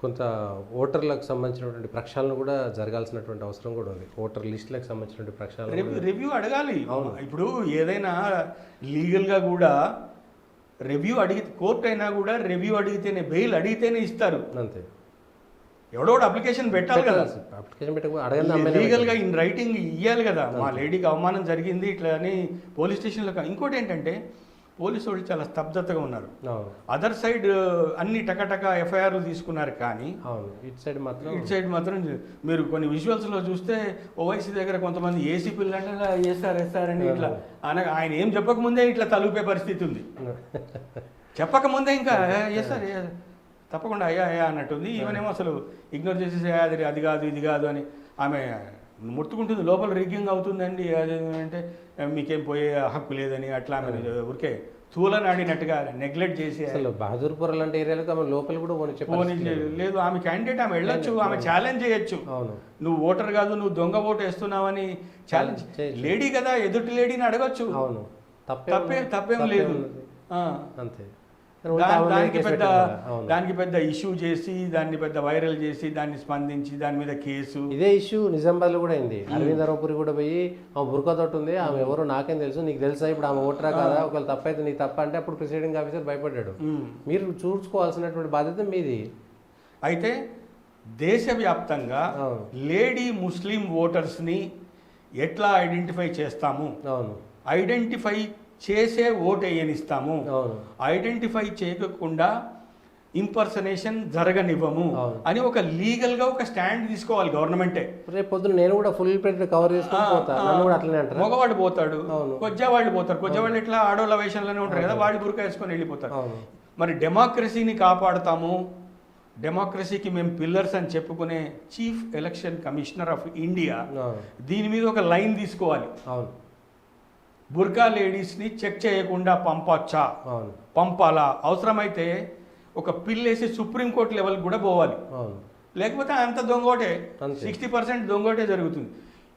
కొంత ఓటర్లకు సంబంధించినటువంటి ప్రక్షాళన కూడా జరగాల్సినటువంటి అవసరం కూడా ఉంది. ఓటర్ లిస్టులకు సంబంధించినటువంటి ప్రక్షాళన రివ్యూ అడగాలి. ఇప్పుడు ఏదైనా లీగల్గా కూడా రివ్యూ కోర్టు అయినా కూడా రివ్యూ అడిగితేనే, బెయిల్ అడిగితేనే ఇస్తారు. అంతే. ఎవడోడు అప్లికేషన్ పెట్టాలి కదా, అప్లికేషన్ పెట్ట లీగల్గా ఇన్ రైటింగ్ ఇవ్వాలి కదా. మా లేడీకి అవమానం జరిగింది ఇట్లా అని పోలీస్ స్టేషన్లో. ఇంకోటి ఏంటంటే పోలీసు వాళ్ళు చాలా స్తబ్దతగా ఉన్నారు. అదర్ సైడ్ అన్ని టకటక ఎఫ్ఐఆర్లు తీసుకున్నారు, కానీ ఇటు సైడ్ మాత్రం మీరు కొన్ని విజువల్స్లో చూస్తే ఓవైసీ దగ్గర కొంతమంది ఏసీ పిల్లలు వేస్తారని ఇట్లా ఆయన ఏం చెప్పకముందే ఇట్లా తలుపే పరిస్థితి ఉంది. చెప్పకముందే ఇంకా వేస్తారు తప్పకుండా అయ్యా అన్నట్టుంది. ఈమెనేమో అసలు ఇగ్నోర్ చేసేసి అది కాదు ఇది కాదు అని ఆమె ముట్టుకుంటుంది. లోపల రిగ్గింగ్ అవుతుందండి అది అంటే మీకేం పోయే హక్కు లేదని అట్లా ఆమె ఊరికే తూలని ఆడినట్టుగా నెగ్లెక్ట్ చేసి అసలు బహదూర్పుర లాంటి ఏరియాలకు ఆమె లోపల కూడా లేదు. ఆమె క్యాండిడేట్, ఆమె వెళ్ళొచ్చు, ఆమె ఛాలెంజ్ చేయొచ్చు. నువ్వు ఓటర్ కాదు, నువ్వు దొంగ ఓటు వేస్తున్నావని ఛాలెంజ్. లేడీ కదా, ఎదుటి లేడీని అడగచ్చు, తప్పేం లేదు. అంతే. దానికి పెద్ద ఇష్యూ చేసి దాన్ని పెద్ద వైరల్ చేసి దాన్ని స్పందించి దాని మీద కేసు. ఇదే ఇష్యూ నిజామాబాద్ లో కూడా అయింది. అరవింద్ అరవపురి కూడా పోయి ఆమె బుర్కా తోటి ఉంది, ఆమె ఎవరో నాకేం తెలుసు, నీకు తెలుసా ఇప్పుడు ఆమె ఓటరా కాదా, ఒకవేళ తప్పైతే నీకు తప్ప అంటే అప్పుడు ప్రిసైడింగ్ ఆఫీసర్ భయపడ్డాడు. మీరు చూసుకోవాల్సినటువంటి బాధ్యత మీది. అయితే దేశవ్యాప్తంగా లేడీ ముస్లిం ఓటర్స్ని ఎట్లా ఐడెంటిఫై చేస్తాము, ఐడెంటిఫై చేసే ఓటు వేయనిస్తాము, ఐడెంటిఫై చేయకుండా ఇంపర్సనేషన్ జరగనివ్వము అని ఒక లీగల్గా ఒక స్టాండ్ తీసుకోవాలి గవర్నమెంటే. రేపు పొద్దున నేను కూడా ఫుల్ ప్లేట్ కవర్ చేసుకుంటాను. మగవాళ్ళు పోతాడు, కొజ్జావాళ్ళు పోతారు. కొజ్జావాళ్ళు ఎట్లా ఆడోళ్ళ వేషంలోనే ఉంటారు కదా, వాళ్ళు బురక వేసుకొని వెళ్ళిపోతారు. మరి డెమోక్రసీని కాపాడుతాము, డెమోక్రసీకి మేము పిల్లర్స్ అని చెప్పుకునే chief election commissioner of India దీని మీద ఒక లైన్ తీసుకోవాలి. బుర్కా లేడీస్ని చెక్ చేయకుండా పంపచ్చా, పంపాలా, అవసరమైతే ఒక పిల్లేసి సుప్రీంకోర్టు లెవెల్కి కూడా పోవాలి. లేకపోతే అంత దొంగోటే, 60% దొంగోటే జరుగుతుంది.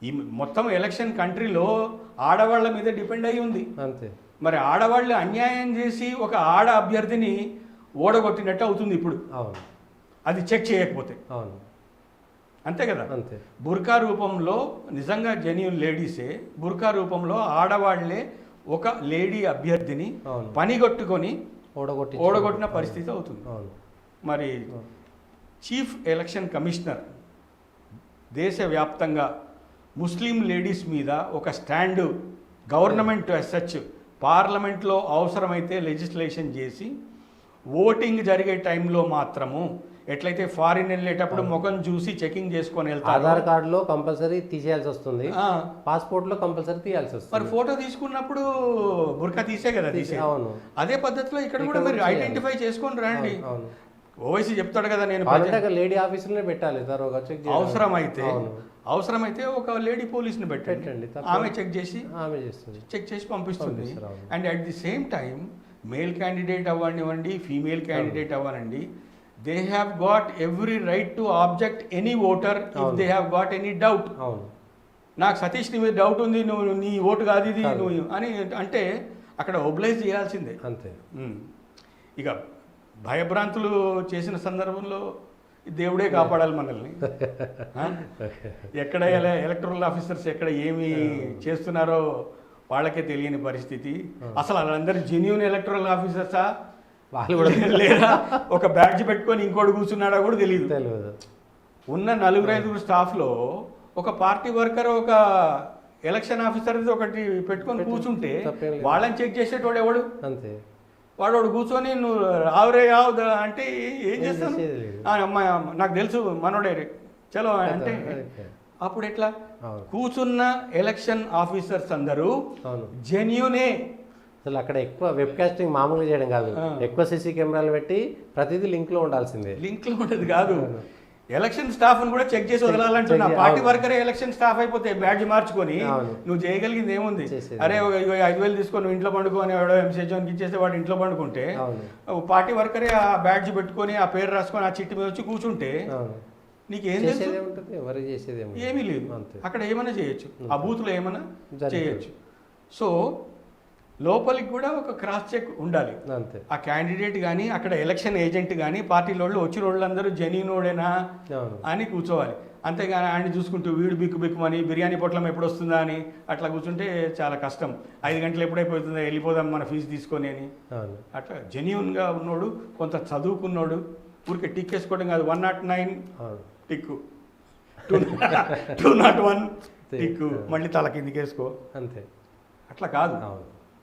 ఈ మొత్తం ఎలక్షన్ కంట్రీలో ఆడవాళ్ళ మీద డిపెండ్ అయి ఉంది. మరి ఆడవాళ్ళు అన్యాయం చేసి ఒక ఆడ అభ్యర్థిని ఓడగొట్టినట్టు అవుతుంది ఇప్పుడు, అది చెక్ చేయకపోతే. అంతే కదా. బుర్కా రూపంలో నిజంగా జెన్యూన్ లేడీసే, బుర్కా రూపంలో ఆడవాళ్లే ఒక లేడీ అభ్యర్థిని పనిగొట్టుకొని ఓడగొట్టిన పరిస్థితి అవుతుంది. మరి చీఫ్ ఎలక్షన్ కమిషనర్ దేశవ్యాప్తంగా ముస్లిం లేడీస్ మీద ఒక స్టాండు గవర్నమెంట్ సచ్ పార్లమెంట్లో అవసరమైతే లెజిస్లేషన్ చేసి ఓటింగ్ జరిగే టైంలో మాత్రము ఎట్లయితే ఫారిన్ వెళ్ళేటప్పుడు ముఖం చూసి చెకింగ్ చేసుకొని వెళ్తారు. ఆధార్ కార్డులో కంపల్సరీ తీసేయాల్సి వస్తుంది, పాస్పోర్ట్ లో కంపల్సరీ తీయాల్సి వస్తుంది. మరి ఫోటో తీసుకున్నప్పుడు బుర్కా తీసే కదా తీసే. అదే పద్ధతిలో ఇక్కడ కూడా మీరు ఐడెంటిఫై చేసుకొని రండి. ఓవైసీ చెప్తాడు కదా, నేను లేడీ ఆఫీసర్నే పెట్టాలి, అవసరమైతే ఒక లేడీ పోలీస్ని పెట్టండి, ఆమె చెక్ చేసి పంపిస్తుంది. And at the same time male candidate అవ్వనివ్వండి, ఫీమేల్ క్యాండిడేట్ అవ్వనండి, they have got every right to object any voter if they have got any doubt. నాకు సతీష్ నీ మీద డౌట్ ఉంది, నువ్వు నీ ఓటు కాదు ఇది నువ్వు అని అంటే అక్కడ ఒబ్లైజ్ చేయాల్సిందే. అంతే. ఇక భయభ్రాంతులు చేసిన సందర్భంలో దేవుడే కాపాడాలి మనల్ని. ఎక్కడ ఎలక్టరల్ ఆఫీసర్స్ ఎక్కడ ఏమి చేస్తున్నారో వాళ్ళకే తెలియని పరిస్థితి. అసలు వాళ్ళందరూ జెన్యూన్ ఎలక్టరల్ ఆఫీసర్సా, వాళ్ళు కూడా లేదా ఒక బ్యాడ్జ్ పెట్టుకొని ఇంకోటి కూర్చున్నాడా కూడా తెలియదు. ఉన్న 4-5 స్టాఫ్లో ఒక పార్టీ వర్కర్ ఒక ఎలక్షన్ ఆఫీసర్ ఒకటి పెట్టుకొని కూర్చుంటే వాళ్ళని చెక్ చేసేటోడు ఎవడు? అంతే. వాడు కూర్చొని నువ్వు రావురే అంటే ఏం చేస్తాను, అమ్మాయి నాకు తెలుసు మనోడే చలో అంటే అప్పుడు ఎట్లా? కూర్చున్న ఎలక్షన్ ఆఫీసర్స్ అందరూ జెన్యూనే. అసలు అక్కడ ఎక్కువ వెబ్ కాస్టింగ్ మామూలుగా చేయడం కాదు, ఎక్కువ సీసీ కెమెరాలు పెట్టి ప్రతిదీ లింక్లో ఉండాల్సిందే. లింక్లో ఉండేది కాదు, ఎలక్షన్ స్టాఫ్ని కూడా చెక్ చేసి వదలాలంటున్నా. పార్టీ వర్కరే ఎలక్షన్ స్టాఫ్ అయిపోతే బ్యాడ్జ్ మార్చుకొని నువ్వు చేయగలిగింది ఏముంది? అరే 5,000 తీసుకొని ఇంట్లో పండుకొని ఎవడో ఎంసీజోన్కి ఇచ్చేస్తే వాడు ఇంట్లో పండుకుంటే, పార్టీ వర్కరే ఆ బ్యాడ్జ్ పెట్టుకొని ఆ పేరు రాసుకొని ఆ చిట్టి మీద వచ్చి కూర్చుంటే నీకేం చేసేది ఉంటుంది? ఎవరు చేసేది ఏమీ లేదు. అక్కడ ఏమైనా చేయొచ్చు, ఆ బూత్లో ఏమైనా చేయొచ్చు. సో లోపలికి కూడా ఒక క్రాస్ చెక్ ఉండాలి. అంతే. ఆ క్యాండిడేట్ కానీ అక్కడ ఎలక్షన్ ఏజెంట్ కానీ పార్టీల వాళ్ళు వచ్చిన వాళ్ళందరూ జెన్యూనోడేనా అవును. అని కూర్చోవాలి. అంతేగాని ఆయన చూసుకుంటూ వీడు బిక్కుమని బిర్యానీ పొట్లం ఎప్పుడు వస్తుందా అని అట్లా కూర్చుంటే చాలా కష్టం. 5 గంటలు ఎప్పుడైపోతుందో వెళ్ళిపోదాం మన ఫీజు తీసుకొని అని. అవును. అట్లా జెన్యూన్గా ఉన్నోడు, కొంత చదువుకున్నోడు, ఊరికే టిక్ వేసుకోవడం కాదు. 109 టిక్కు, 201 టిక్కు, మళ్ళీ తల కిందికి వేసుకో, అంతే. అట్లా కాదు. అవును.